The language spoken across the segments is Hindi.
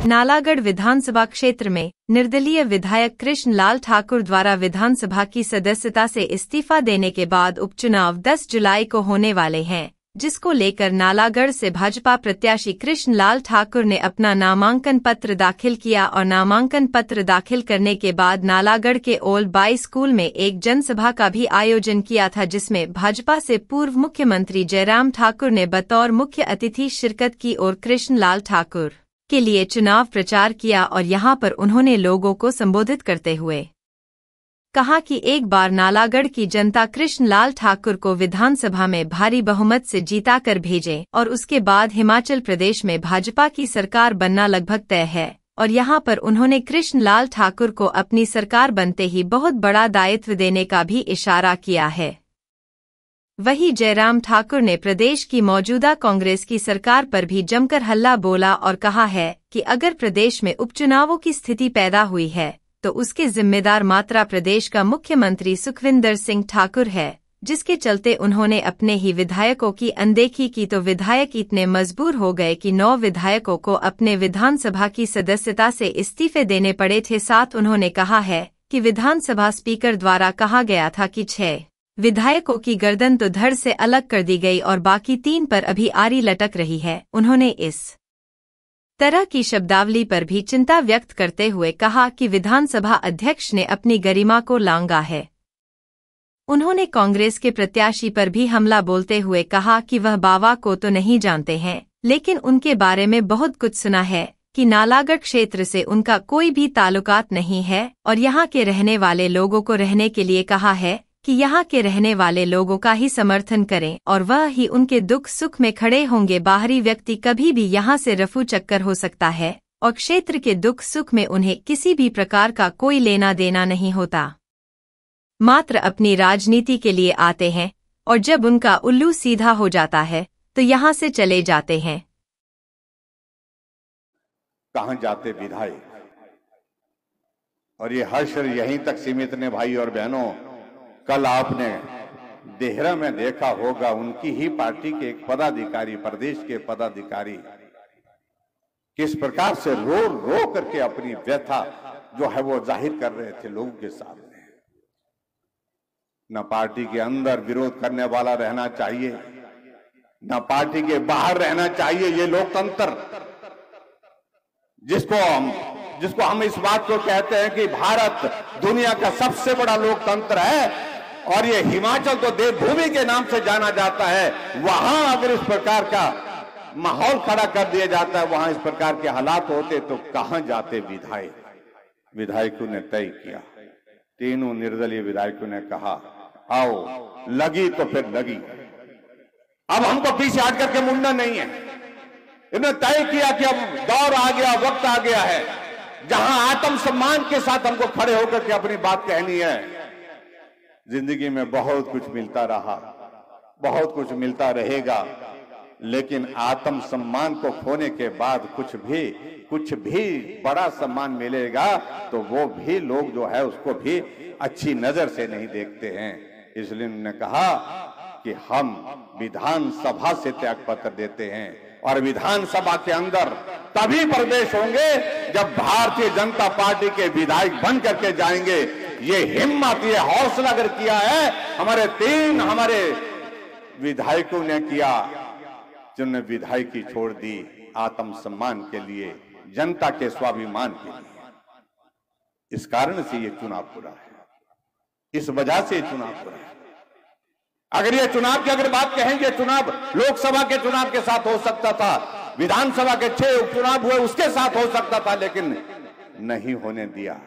नालागढ़ विधानसभा क्षेत्र में निर्दलीय विधायक कृष्ण लाल ठाकुर द्वारा विधानसभा की सदस्यता से इस्तीफा देने के बाद उपचुनाव 10 जुलाई को होने वाले हैं, जिसको लेकर नालागढ़ से भाजपा प्रत्याशी कृष्ण लाल ठाकुर ने अपना नामांकन पत्र दाखिल किया और नामांकन पत्र दाखिल करने के बाद नालागढ़ के ओल्ड बाई स्कूल में एक जनसभा का भी आयोजन किया था, जिसमें भाजपा से पूर्व मुख्यमंत्री जयराम ठाकुर ने बतौर मुख्य अतिथि शिरकत की और कृष्ण लाल ठाकुर के लिए चुनाव प्रचार किया और यहां पर उन्होंने लोगों को संबोधित करते हुए कहा कि एक बार नालागढ़ की जनता कृष्ण लाल ठाकुर को विधानसभा में भारी बहुमत से जीता कर भेजे और उसके बाद हिमाचल प्रदेश में भाजपा की सरकार बनना लगभग तय है। और यहां पर उन्होंने कृष्ण लाल ठाकुर को अपनी सरकार बनते ही बहुत बड़ा दायित्व देने का भी इशारा किया है। वहीं जयराम ठाकुर ने प्रदेश की मौजूदा कांग्रेस की सरकार पर भी जमकर हल्ला बोला और कहा है कि अगर प्रदेश में उपचुनावों की स्थिति पैदा हुई है तो उसके जिम्मेदार मात्र प्रदेश का मुख्यमंत्री सुखविंदर सिंह ठाकुर है, जिसके चलते उन्होंने अपने ही विधायकों की अनदेखी की तो विधायक इतने मजबूर हो गए कि 9 विधायकों को अपने विधानसभा की सदस्यता से इस्तीफे देने पड़े थे। साथ उन्होंने कहा है कि विधानसभा स्पीकर द्वारा कहा गया था कि 6 विधायकों की गर्दन तो धड़ से अलग कर दी गई और बाकी 3 पर अभी आरी लटक रही है। उन्होंने इस तरह की शब्दावली पर भी चिंता व्यक्त करते हुए कहा कि विधानसभा अध्यक्ष ने अपनी गरिमा को लांघा है। उन्होंने कांग्रेस के प्रत्याशी पर भी हमला बोलते हुए कहा कि वह बावा को तो नहीं जानते हैं, लेकिन उनके बारे में बहुत कुछ सुना है कि नालागढ़ क्षेत्र से उनका कोई भी ताल्लुकात नहीं है और यहाँ के रहने वाले लोगों को रहने के लिए कहा है कि यहाँ के रहने वाले लोगों का ही समर्थन करें और वह ही उनके दुख सुख में खड़े होंगे। बाहरी व्यक्ति कभी भी यहाँ से रफू चक्कर हो सकता है और क्षेत्र के दुख सुख में उन्हें किसी भी प्रकार का कोई लेना देना नहीं होता, मात्र अपनी राजनीति के लिए आते हैं और जब उनका उल्लू सीधा हो जाता है तो यहाँ से चले जाते हैं। कहां जाते विधायक, और ये हर्ष यहीं तक सीमित ने भाई और बहनों। कल आपने देहरा में देखा होगा, उनकी ही पार्टी के एक पदाधिकारी, प्रदेश के पदाधिकारी किस प्रकार से रो रो करके अपनी व्यथा जो है वो जाहिर कर रहे थे लोगों के सामने। न पार्टी के अंदर विरोध करने वाला रहना चाहिए, न पार्टी के बाहर रहना चाहिए। ये लोकतंत्र जिसको हम इस बात को कहते हैं कि भारत दुनिया का सबसे बड़ा लोकतंत्र है और ये हिमाचल तो देवभूमि के नाम से जाना जाता है, वहां अगर इस प्रकार का माहौल खड़ा कर दिया जाता है, वहां इस प्रकार के हालात होते तो कहां जाते विधायक। विधायकों ने तय किया, तीनों निर्दलीय विधायकों ने कहा आओ, लगी तो फिर लगी। अब हमको पीछे हट करके मुड़ना नहीं है। इन्होंने तय किया कि अब दौर आ गया, वक्त आ गया है जहां आत्मसम्मान के साथ हमको खड़े होकर के अपनी बात कहनी है। जिंदगी में बहुत कुछ मिलता रहा, बहुत कुछ मिलता रहेगा, लेकिन आत्मसम्मान को खोने के बाद कुछ भी बड़ा सम्मान मिलेगा तो वो भी लोग जो है उसको भी अच्छी नजर से नहीं देखते हैं। इसलिए उन्होंने कहा कि हम विधानसभा से त्याग पत्र देते हैं और विधानसभा के अंदर तभी प्रवेश होंगे जब भारतीय जनता पार्टी के विधायक बन करके जाएंगे। ये हिम्मत, ये हौसला अगर किया है हमारे विधायकों ने किया, जिन्होंने विधायकी छोड़ दी आत्मसम्मान के लिए, जनता के स्वाभिमान के लिए। इस कारण से ये चुनाव पूरा है, इस वजह से चुनाव पूरा है। अगर ये चुनाव की बात कहेंगे, चुनाव लोकसभा के चुनाव के साथ हो सकता था, विधानसभा के 6 उपचुनाव हुए उसके साथ हो सकता था, लेकिन नहीं होने दिया।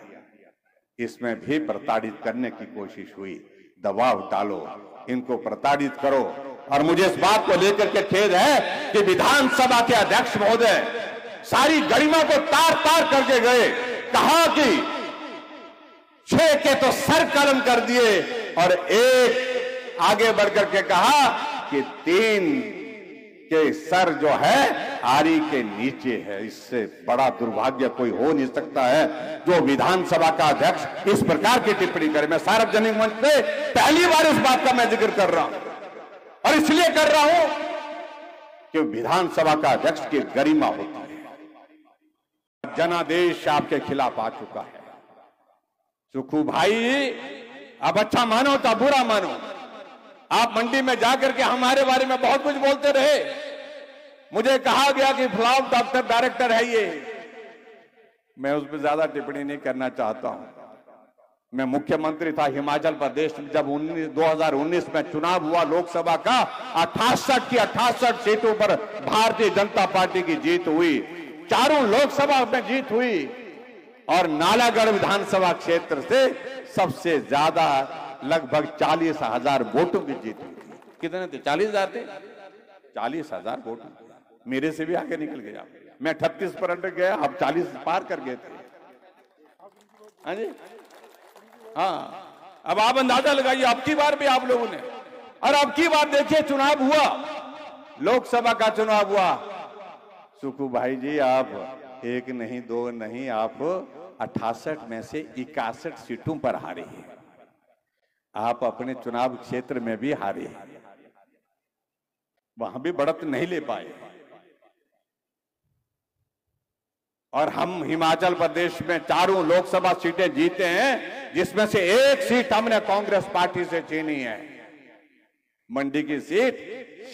इसमें भी प्रताड़ित करने की कोशिश हुई। दबाव डालो, इनको प्रताड़ित करो। और मुझे इस बात को लेकर के खेद है कि विधानसभा के अध्यक्ष महोदय सारी गरिमा को तार तार करके गए। कहा कि 6 के तो सर कलम कर दिए और एक आगे बढ़कर के कहा कि 3 के सर जो है आरी के नीचे है। इससे बड़ा दुर्भाग्य कोई हो नहीं सकता है जो विधानसभा का अध्यक्ष इस प्रकार की टिप्पणी करे। मैं सार्वजनिक मंच पे पहली बार इस बात का मैं जिक्र कर रहा हूं और इसलिए कर रहा हूं कि विधानसभा का अध्यक्ष की गरिमा होती है। जनादेश आपके खिलाफ आ चुका है। सुखू भाई, अब अच्छा मानो तो बुरा मानो, आप मंडी में जाकर के हमारे बारे में बहुत कुछ बोलते रहे। मुझे कहा गया कि फ्लॉप डॉक्टर डायरेक्टर है ये, मैं उस पर ज्यादा टिप्पणी नहीं करना चाहता हूं। मैं मुख्यमंत्री था हिमाचल प्रदेश में जब 2019 में चुनाव हुआ लोकसभा का, 68 की 68 सीटों पर भारतीय जनता पार्टी की जीत हुई, चारों लोकसभा में जीत हुई और नालागढ़ विधानसभा क्षेत्र से सबसे ज्यादा लगभग 40,000 वोटों की जीत हुई थी। कितने थे? 40,000 थे। 40,000 वोट मेरे से भी आगे निकल गया। मैं 38 पर अटक गया, अब 40 पार कर गए थे। हाँ जी, हाँ। अब आप अंदाजा लगाइए, अब की बार भी आप लोगों ने, और अब की बार देखिए चुनाव हुआ, लोकसभा का चुनाव हुआ। सुखू भाई जी, आप एक नहीं दो नहीं, आप 68 में से 61 सीटों पर हारे हैं। आप अपने चुनाव क्षेत्र में भी हारे हैं, वहां भी बढ़त नहीं ले पाए। और हम हिमाचल प्रदेश में चारों लोकसभा सीटें जीते हैं, जिसमें से एक सीट हमने कांग्रेस पार्टी से छीनी है। मंडी की सीट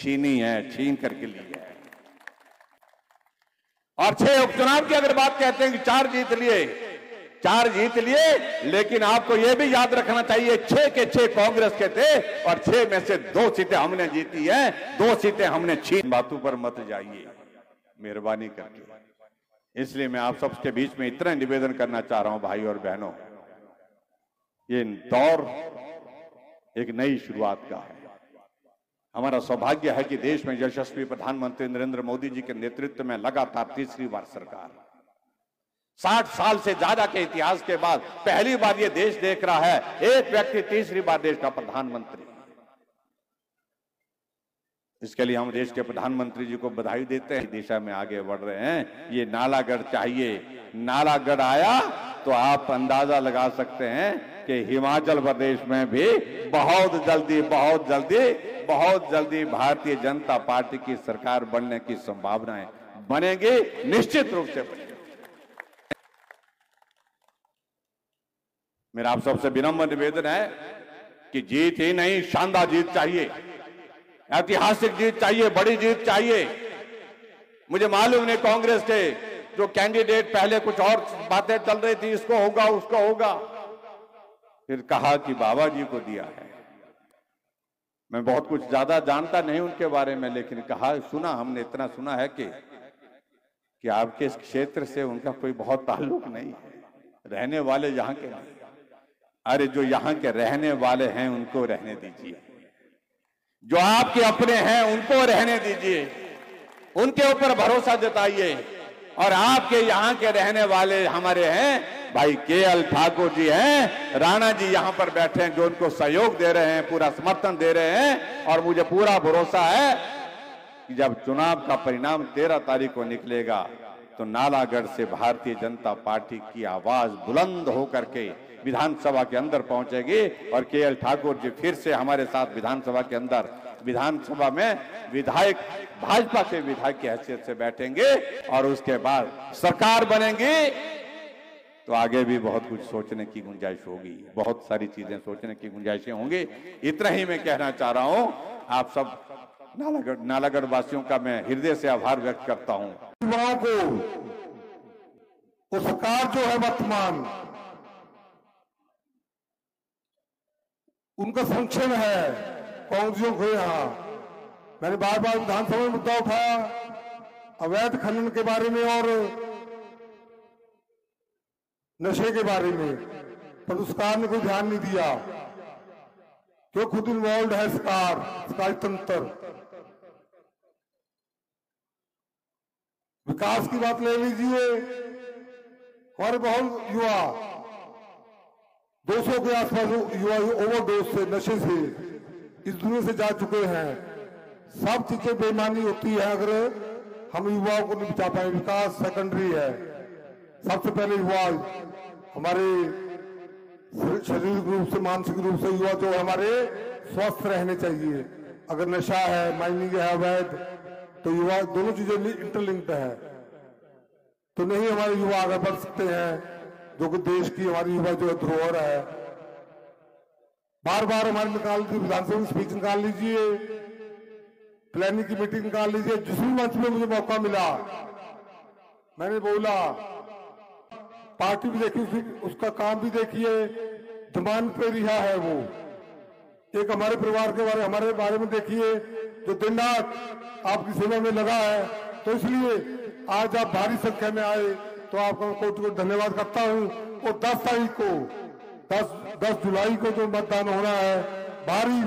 छीनी है, छीन करके ली है। और 6 उपचुनाव की अगर बात कहते हैं कि 4 जीत लिए, लेकिन आपको यह भी याद रखना चाहिए 6 के 6 कांग्रेस के थे और 6 में से 2 सीटें हमने जीती हैं, 2 सीटें हमने छीन। बातों पर मत जाइए मेहरबानी करके। इसलिए मैं आप सबके बीच में इतना निवेदन करना चाह रहा हूं भाई और बहनों, ये दौर एक नई शुरुआत का है। हमारा सौभाग्य है कि देश में यशस्वी प्रधानमंत्री नरेंद्र मोदी जी के नेतृत्व में लगातार तीसरी बार सरकार, 60 साल से ज्यादा के इतिहास के बाद पहली बार ये देश देख रहा है एक व्यक्ति तीसरी बार देश का प्रधानमंत्री। इसके लिए हम देश के प्रधानमंत्री जी को बधाई देते हैं, दिशा में आगे बढ़ रहे हैं। ये नालागढ़ चाहिए, नालागढ़ आया तो आप अंदाजा लगा सकते हैं कि हिमाचल प्रदेश में भी बहुत जल्दी भारतीय जनता पार्टी की सरकार बनने की संभावनाएं बनेगी, निश्चित रूप से बनेगी। मेरा आप सबसे विनम्र निवेदन है कि जीत ही नहीं, शानदार जीत चाहिए, ऐतिहासिक जीत चाहिए, बड़ी जीत चाहिए। मुझे मालूम नहीं कांग्रेस के जो कैंडिडेट पहले कुछ और बातें चल रही थी, इसको होगा उसको होगा, फिर कहा कि बाबा जी को दिया है। मैं बहुत कुछ ज्यादा जानता नहीं उनके बारे में, लेकिन कहा सुना, हमने इतना सुना है कि आपके इस क्षेत्र से उनका कोई बहुत ताल्लुक नहीं है, रहने वाले यहाँ के नहीं। अरे जो यहाँ के रहने वाले हैं उनको रहने दीजिए, जो आपके अपने हैं उनको रहने दीजिए, उनके ऊपर भरोसा जताइए। और आपके यहाँ के रहने वाले हमारे हैं भाई केएल ठाकुर जी हैं, राणा जी यहाँ पर बैठे हैं जो उनको सहयोग दे रहे हैं, पूरा समर्थन दे रहे हैं। और मुझे पूरा भरोसा है कि जब चुनाव का परिणाम 13 तारीख को निकलेगा तो नालागढ़ से भारतीय जनता पार्टी की आवाज बुलंद होकर के विधानसभा के अंदर पहुंचेगी और केएल ठाकुर जी फिर से हमारे साथ विधानसभा के अंदर, विधानसभा में विधायक, भाजपा के विधायक की हैसियत से बैठेंगे और उसके बाद सरकार बनेंगी। तो आगे भी बहुत कुछ सोचने की गुंजाइश होगी, बहुत सारी चीजें सोचने की गुंजाइशें होंगी। इतना ही मैं कहना चाह रहा हूं। आप सब नालागढ़ वासियों का मैं हृदय से आभार व्यक्त करता हूं। युवाओं को वो सरकार जो है वर्तमान, उनका फंक्शन है कांग्रेसियों को। यहाँ मैंने बार बार विधानसभा में मुद्दा उठाया अवैध खनन के बारे में और नशे के बारे में, पर सरकार ने कोई ध्यान नहीं दिया, क्यों खुद इन्वॉल्व है सरकारी तंत्र। विकास की बात ले लीजिए, हमारे बहुत युवा 200 के आसपास युवा ओवरडोज से, नशे से इस दुनिया से जा चुके हैं। सब चीजें बेईमानी होती है अगर हम युवाओं को नहीं बचा पाए। विकास सेकेंडरी है, सबसे पहले युवा हमारे शारीरिक रूप से, मानसिक रूप से युवा जो हमारे स्वस्थ रहने चाहिए। अगर नशा है, माइनिंग है, अवैध, तो युवा दोनों चीजें इंटरलिंक्ड है। तो नहीं हमारे युवा आगे बढ़ सकते हैं, जो कि देश की हमारी युवा जो धरोहर है। बार बार हमारे निकाल लीजिए, विधानसभा में स्पीच निकाल लीजिए, प्लानिंग की मीटिंग निकाल लीजिए, जिस भी मंच में मुझे मौका मिला मैंने बोला। पार्टी भी देखी, उसका काम भी देखिए, जमानत पे रिहा है वो। एक हमारे परिवार के बारे, हमारे बारे में देखिए, जो दिन रात आपकी सेवा में लगा है। तो इसलिए आज आप भारी संख्या में आए, तो आपका कोटि कोटि धन्यवाद करता हूं। और 10 तारीख को 10 जुलाई को जो मतदान होना है, भारी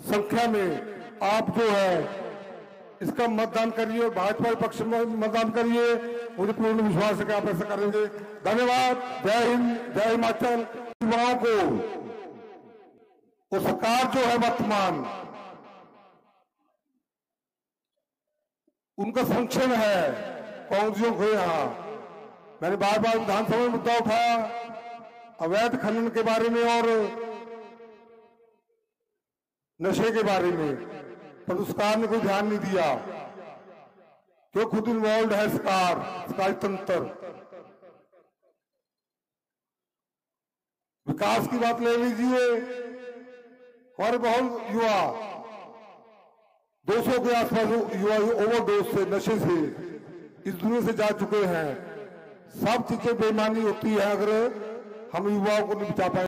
संख्या में आप जो है इसका मतदान करिए और भाजपा के पक्ष में मतदान करिए। मुझे पूर्ण विश्वास है कि आप ऐसा करेंगे। धन्यवाद। जय हिंद, जय हिमाचल। युवाओं को वो सरकार जो है वर्तमान, उनका संरक्षण है कांग्रेसियों को। यहाँ मैंने बार बार विधानसभा में मुद्दा उठाया अवैध खनन के बारे में और नशे के बारे में, पर उस सरकार ने कोई ध्यान नहीं दिया, क्यों खुद इन्वॉल्व है सरकारी तंत्र। विकास की बात ले लीजिए, हमारे बहुत युवा 200 के आसपास युवा ओवरडोज से, नशे से इस दुनिया से जा चुके हैं। सब चीजें बेईमानी होती है अगर हम युवाओं को नहीं बचा पाए।